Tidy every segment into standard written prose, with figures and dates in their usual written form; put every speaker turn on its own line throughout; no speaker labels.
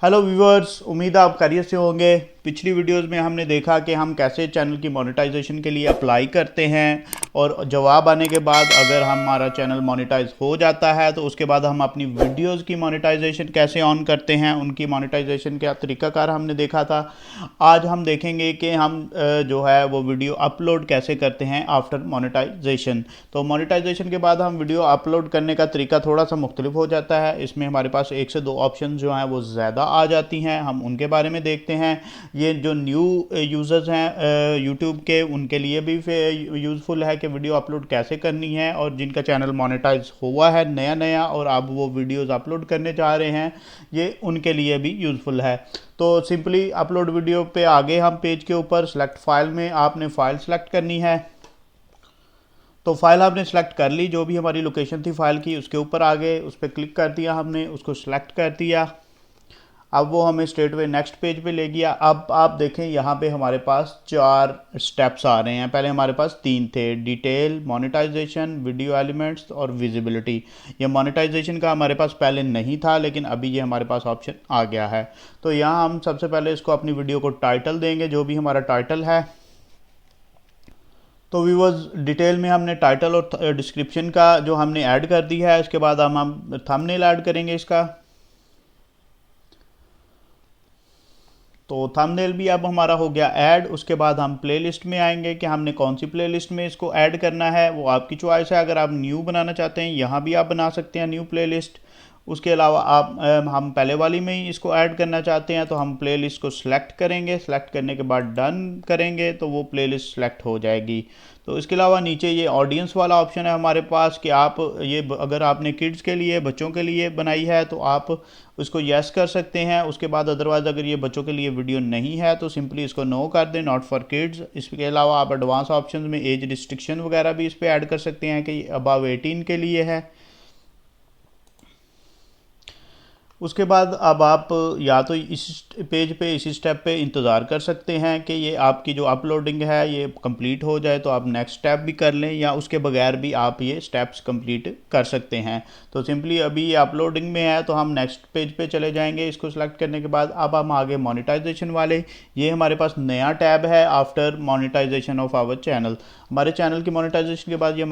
Hello viewers, उम्मीद है आप खैरियत से होंगे। पिछली वीडियोस में हमने देखा कि हम कैसे चैनल की मोनेटाइजेशन के लिए अप्लाई करते हैं और जवाब आने के बाद अगर हमारा चैनल मोनेटाइज हो जाता है तो उसके बाद हम अपनी वीडियोस की मोनेटाइजेशन कैसे ऑन करते हैं, उनकी मोनेटाइजेशन का तरीकाकार हमने देखा था। आज हम देखेंगे कि हम जो है वो वीडियो अपलोड कैसे करते हैं आफ्टर मोनेटाइजेशन। तो मोनेटाइजेशन के बाद हम वीडियो अपलोड करने का तरीका थोड़ा सा मुख्तलिफ हो जाता है। इसमें हमारे पास एक से दो ऑप्शन जो हैं वो ज़्यादा आ जाती हैं, हम उनके बारे में देखते हैं। ये जो न्यू यूज़र्स हैं यूट्यूब के, उनके लिए भी यूज़फुल है कि वीडियो अपलोड कैसे करनी है, और जिनका चैनल मोनेटाइज हुआ है नया नया और आप वो वीडियोस अपलोड करने जा रहे हैं, ये उनके लिए भी यूज़फुल है। तो सिंपली अपलोड वीडियो पे आगे हम पेज के ऊपर सेलेक्ट फाइल में आपने फ़ाइल सेलेक्ट करनी है। तो फाइल आपने सेलेक्ट कर ली, जो भी हमारी लोकेशन थी फाइल की उसके ऊपर आ गए, उस पर क्लिक कर दिया, हमने उसको सेलेक्ट कर दिया। अब वो हमें स्ट्रेट वे नेक्स्ट पेज पे ले गया। अब आप देखें यहाँ पे हमारे पास 4 स्टेप्स आ रहे हैं। पहले हमारे पास 3 थे, डिटेल, मोनेटाइजेशन, वीडियो एलिमेंट्स और विजिबिलिटी। ये मोनेटाइजेशन का हमारे पास पहले नहीं था, लेकिन अभी ये हमारे पास ऑप्शन आ गया है। तो यहाँ हम सबसे पहले इसको अपनी वीडियो को टाइटल देंगे, जो भी हमारा टाइटल है। तो व्यूअर्स, डिटेल में हमने टाइटल और डिस्क्रिप्शन का जो हमने ऐड कर दिया है। इसके बाद हम थंबनेल ऐड करेंगे इसका। तो थंबनेल भी अब हमारा हो गया ऐड। उसके बाद हम प्लेलिस्ट में आएंगे कि हमने कौन सी प्लेलिस्ट में इसको ऐड करना है, वो आपकी चॉइस है। अगर आप न्यू बनाना चाहते हैं यहाँ भी आप बना सकते हैं न्यू प्लेलिस्ट। उसके अलावा आप हम पहले वाली में ही इसको ऐड करना चाहते हैं तो हम प्लेलिस्ट को सिलेक्ट करेंगे। सिलेक्ट करने के बाद डन करेंगे तो वो प्लेलिस्ट सिलेक्ट हो जाएगी। तो इसके अलावा नीचे ये ऑडियंस वाला ऑप्शन है हमारे पास कि आप ये अगर आपने किड्स के लिए, बच्चों के लिए बनाई है तो आप उसको यस कर सकते हैं। उसके बाद अदरवाइज़ अगर ये बच्चों के लिए वीडियो नहीं है तो सिंपली इसको नो कर दें, नॉट फॉर किड्स। इसके अलावा आप एडवांस ऑप्शन में एज रिस्ट्रिक्शन वगैरह भी इस पर ऐड कर सकते हैं कि अबव 18 के लिए है। उसके बाद अब आप या तो इस पेज पे, इसी स्टेप पे इंतज़ार कर सकते हैं कि ये आपकी जो अपलोडिंग है ये कंप्लीट हो जाए, तो आप नेक्स्ट स्टेप भी कर लें, या उसके बगैर भी आप ये स्टेप्स कंप्लीट कर सकते हैं। तो सिंपली अभी ये अपलोडिंग में है तो हम नेक्स्ट पेज पे चले जाएंगे। इसको सिलेक्ट करने के बाद अब हम आगे मोनेटाइजेशन वाले, ये हमारे पास नया टैब है after monetization of our channel. हमारे चैनल की मोनेटाइजेशन के बाद ये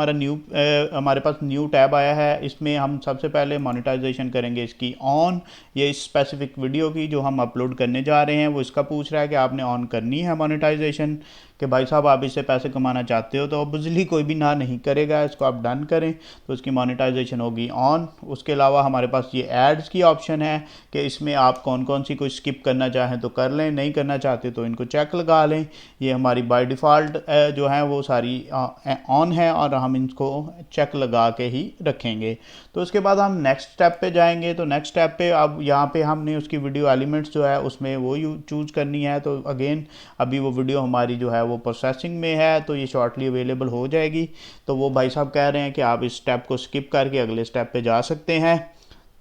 हमारे पास न्यू टैब आया है। इसमें हम सबसे पहले मोनेटाइजेशन करेंगे इसकी ऑन। ये इस स्पेसिफिक वीडियो की जो हम अपलोड करने जा रहे हैं वो इसका पूछ रहा है कि आपने ऑन करनी है मोनेटाइजेशन, कि भाई साहब आप इससे पैसे कमाना चाहते हो तो ऑब्वियसली कोई भी ना नहीं करेगा। इसको आप डन करें तो इसकी मोनेटाइजेशन होगी ऑन। उसके अलावा हमारे पास ये एड्स की ऑप्शन है कि इसमें आप कौन कौन सी कोई स्किप करना चाहें तो कर लें, नहीं करना चाहते तो इनको चेक लगा लें। ये हमारी बाय डिफ़ॉल्ट जो है वो सारी ऑन है और हम इनको चेक लगा के ही रखेंगे। तो उसके बाद हम नेक्स्ट स्टेप पे जाएंगे। तो नेक्स्ट स्टेप पे अब यहाँ पे हमने उसकी वीडियो एलिमेंट्स जो है उसमें वो चूज़ करनी है। तो अगेन अभी वो वीडियो हमारी जो है वो प्रोसेसिंग में है, तो ये शॉर्टली अवेलेबल हो जाएगी। तो वो भाई साहब कह रहे हैं कि आप इस स्टेप को स्किप करके अगले स्टेप पे जा सकते हैं।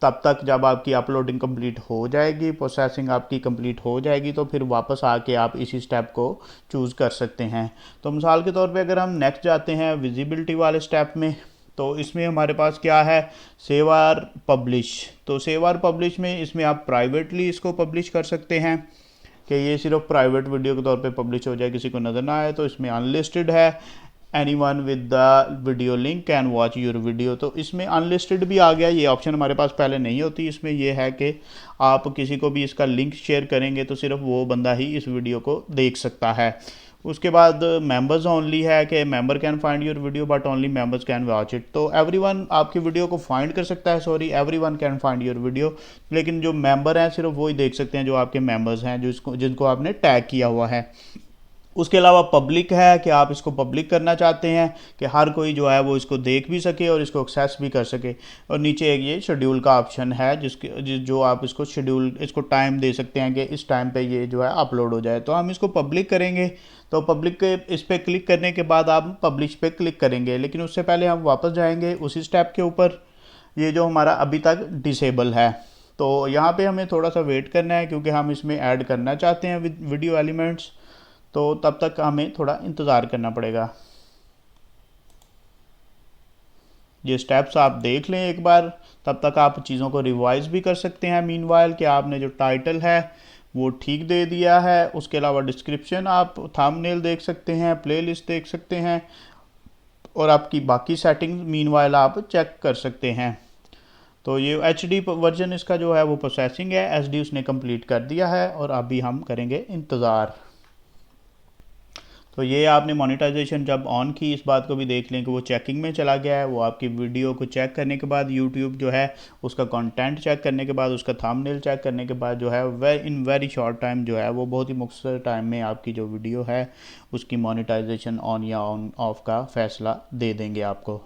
तब तक जब आपकी अपलोडिंग कंप्लीट हो जाएगी, प्रोसेसिंग आपकी कंप्लीट हो जाएगी, तो फिर वापस आके आप इसी स्टेप को चूज़ कर सकते हैं। तो मिसाल के तौर पे अगर हम नेक्स्ट जाते हैं विजिबिलिटी वाले स्टेप में, तो इसमें हमारे पास क्या है, सेव आर पब्लिश। तो सेव आर पब्लिश में इसमें आप प्राइवेटली इसको पब्लिश कर सकते हैं कि ये सिर्फ प्राइवेट वीडियो के तौर पे पब्लिश हो जाए, किसी को नज़र ना आए। तो इसमें अनलिस्टेड है, any one with the video link can watch your video. तो इसमें अनलिस्टेड भी आ गया, ये ऑप्शन हमारे पास पहले नहीं होती। इसमें यह है कि आप किसी को भी इसका लिंक शेयर करेंगे तो सिर्फ वो बंदा ही इस वीडियो को देख सकता है। उसके बाद मेंबर्स ओनली है कि member can find your video but only members can watch it. तो एवरीवन आपकी वीडियो को फाइंड कर सकता है, sorry everyone can find your video, लेकिन जो मेंबर हैं सिर्फ वो ही देख सकते हैं जो आपके मेंबर्स हैं, जिनको आपने टैग किया हुआ है। उसके अलावा पब्लिक है कि आप इसको पब्लिक करना चाहते हैं कि हर कोई जो है वो इसको देख भी सके और इसको एक्सेस भी कर सके। और नीचे एक ये शेड्यूल का ऑप्शन है जो आप इसको शेड्यूल, इसको टाइम दे सकते हैं कि इस टाइम पे ये जो है अपलोड हो जाए। तो हम इसको पब्लिक करेंगे। तो पब्लिक के इस पर क्लिक करने के बाद आप पब्लिश पे क्लिक करेंगे, लेकिन उससे पहले हम वापस जाएंगे उसी स्टेप के ऊपर, ये जो हमारा अभी तक डिसेबल है। तो यहाँ पे हमें थोड़ा सा वेट करना है क्योंकि हम इसमें ऐड करना चाहते हैं वीडियो एलिमेंट्स, तो तब तक हमें थोड़ा इंतज़ार करना पड़ेगा। ये स्टेप्स आप देख लें एक बार, तब तक आप चीज़ों को रिवाइज भी कर सकते हैं मीनवाइल कि आपने जो टाइटल है वो ठीक दे दिया है। उसके अलावा डिस्क्रिप्शन, आप थंबनेल देख सकते हैं, प्लेलिस्ट देख सकते हैं, और आपकी बाकी सेटिंग्स मीनवाइल आप चेक कर सकते हैं। तो ये HD वर्जन इसका जो है वो प्रोसेसिंग है, SD उसने कंप्लीट कर दिया है और अभी हम करेंगे इंतज़ार। तो ये आपने मोनेटाइजेशन जब ऑन की, इस बात को भी देख लें कि वो चेकिंग में चला गया है। वो आपकी वीडियो को चेक करने के बाद यूट्यूब जो है उसका कंटेंट चेक करने के बाद, उसका थंबनेल चेक करने के बाद जो है इन वेरी शॉर्ट टाइम जो है वो बहुत ही मुख्तसर टाइम में आपकी जो वीडियो है उसकी मोनेटाइजेशन ऑन या ऑन ऑफ का फ़ैसला दे देंगे आपको।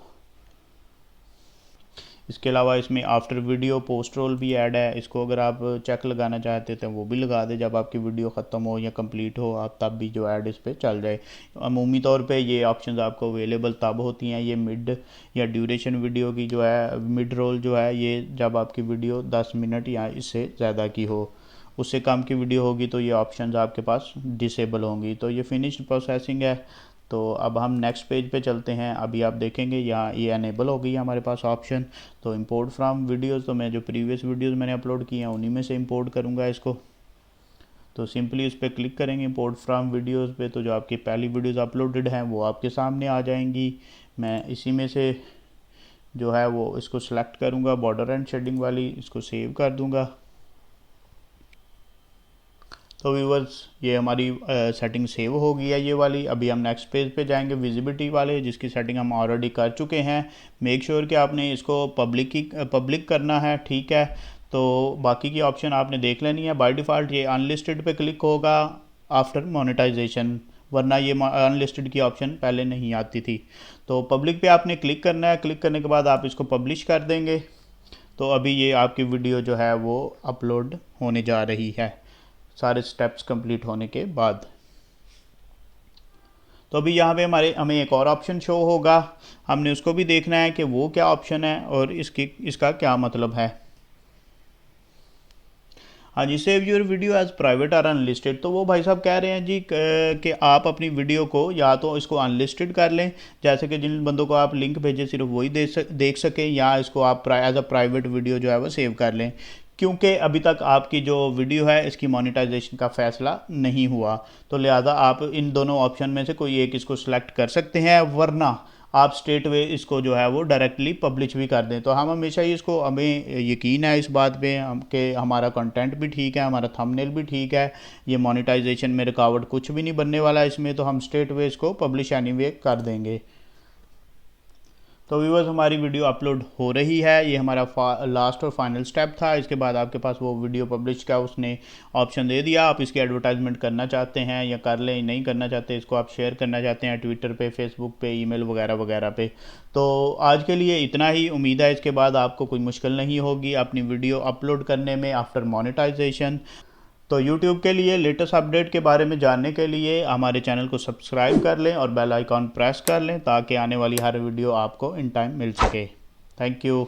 इसके अलावा इसमें आफ्टर वीडियो पोस्ट रोल भी ऐड है, इसको अगर आप चेक लगाना चाहते तो वो भी लगा दें, जब आपकी वीडियो ख़त्म हो या कंप्लीट हो आप तब भी जो ऐड इस पर चल जाए। अमूमी तौर पे ये ऑप्शंस आपको अवेलेबल तब होती हैं, ये मिड या ड्यूरेशन वीडियो की जो है मिड रोल जो है ये जब आपकी वीडियो 10 मिनट या इससे ज़्यादा की हो। उससे कम की वीडियो होगी तो ये ऑप्शंस आपके पास डिसेबल होंगी। तो ये फिनिश्ड प्रोसेसिंग है। तो अब हम नेक्स्ट पेज पे चलते हैं। अभी आप देखेंगे यहाँ ये अनेबल हो गई है हमारे पास ऑप्शन। तो इंपोर्ट फ्रॉम वीडियोस, तो मैं जो प्रीवियस वीडियोस मैंने अपलोड किए हैं उन्हीं में से इंपोर्ट करूँगा इसको। तो सिंपली इस पर क्लिक करेंगे इंपोर्ट फ्रॉम वीडियोस पे, तो जो आपकी पहली वीडियोस अपलोडेड हैं वो आपके सामने आ जाएंगी। मैं इसी में से जो है वो इसको सेलेक्ट करूँगा, बॉर्डर एंड शेडिंग वाली, इसको सेव कर दूँगा। तो व्यूवर्स ये हमारी सेटिंग सेव हो गई है ये वाली। अभी हम नेक्स्ट पेज पे जाएंगे विजिबिलिटी वाले, जिसकी सेटिंग हम ऑलरेडी कर चुके हैं। मेक श्योर कि आपने इसको पब्लिक करना है, ठीक है। तो बाकी की ऑप्शन आपने देख लेनी है। बाय डिफ़ॉल्ट ये अनलिस्टेड पे क्लिक होगा आफ्टर मोनेटाइजेशन, वरना ये अनलिस्टेड की ऑप्शन पहले नहीं आती थी। तो पब्लिक पे आपने क्लिक करना है, क्लिक करने के बाद आप इसको पब्लिश कर देंगे। तो अभी ये आपकी वीडियो जो है वो अपलोड होने जा रही है सारे स्टेप्स कंप्लीट होने के बाद। तो अभी यहाँ पे हमें एक और ऑप्शन शो होगा, हमने उसको भी देखना है कि वो क्या ऑप्शन है और इसका क्या मतलब है। हाँ जी, save your video as private और अनलिस्टेड। तो वो भाई साहब कह रहे हैं जी कि आप अपनी वीडियो को या तो इसको अनलिस्टेड कर लें, जैसे कि जिन बंदों को आप लिंक भेजें सिर्फ वही देख सकें, या इसको आप एज अ प्राइवेट वीडियो जो है वो सेव कर लें, क्योंकि अभी तक आपकी जो वीडियो है इसकी मोनेटाइजेशन का फ़ैसला नहीं हुआ। तो लिहाजा आप इन दोनों ऑप्शन में से कोई एक इसको सिलेक्ट कर सकते हैं, वरना आप स्ट्रेट वे इसको जो है वो डायरेक्टली पब्लिश भी कर दें। तो हम हमेशा ही इसको, हमें यकीन है इस बात पे कि हमारा कंटेंट भी ठीक है, हमारा थंबनेल भी ठीक है, ये मोनेटाइजेशन में रुकावट कुछ भी नहीं बनने वाला इसमें, तो हम स्ट्रेट वे इसको पब्लिश एनीवे कर देंगे। तो व्यूअर्स हमारी वीडियो अपलोड हो रही है, ये हमारा लास्ट और फाइनल स्टेप था। इसके बाद आपके पास वो वीडियो पब्लिश का उसने ऑप्शन दे दिया। आप इसकी एडवर्टाइजमेंट करना चाहते हैं या कर लें, नहीं करना चाहते, इसको आप शेयर करना चाहते हैं ट्विटर पे, फेसबुक पे, ईमेल वगैरह वगैरह पे। तो आज के लिए इतना ही। उम्मीद है इसके बाद आपको कोई मुश्किल नहीं होगी अपनी वीडियो अपलोड करने में आफ्टर मोनेटाइजेशन। तो YouTube के लिए लेटेस्ट अपडेट के बारे में जानने के लिए हमारे चैनल को सब्सक्राइब कर लें और बेल आइकॉन प्रेस कर लें, ताकि आने वाली हर वीडियो आपको इन टाइम मिल सके। Thank you.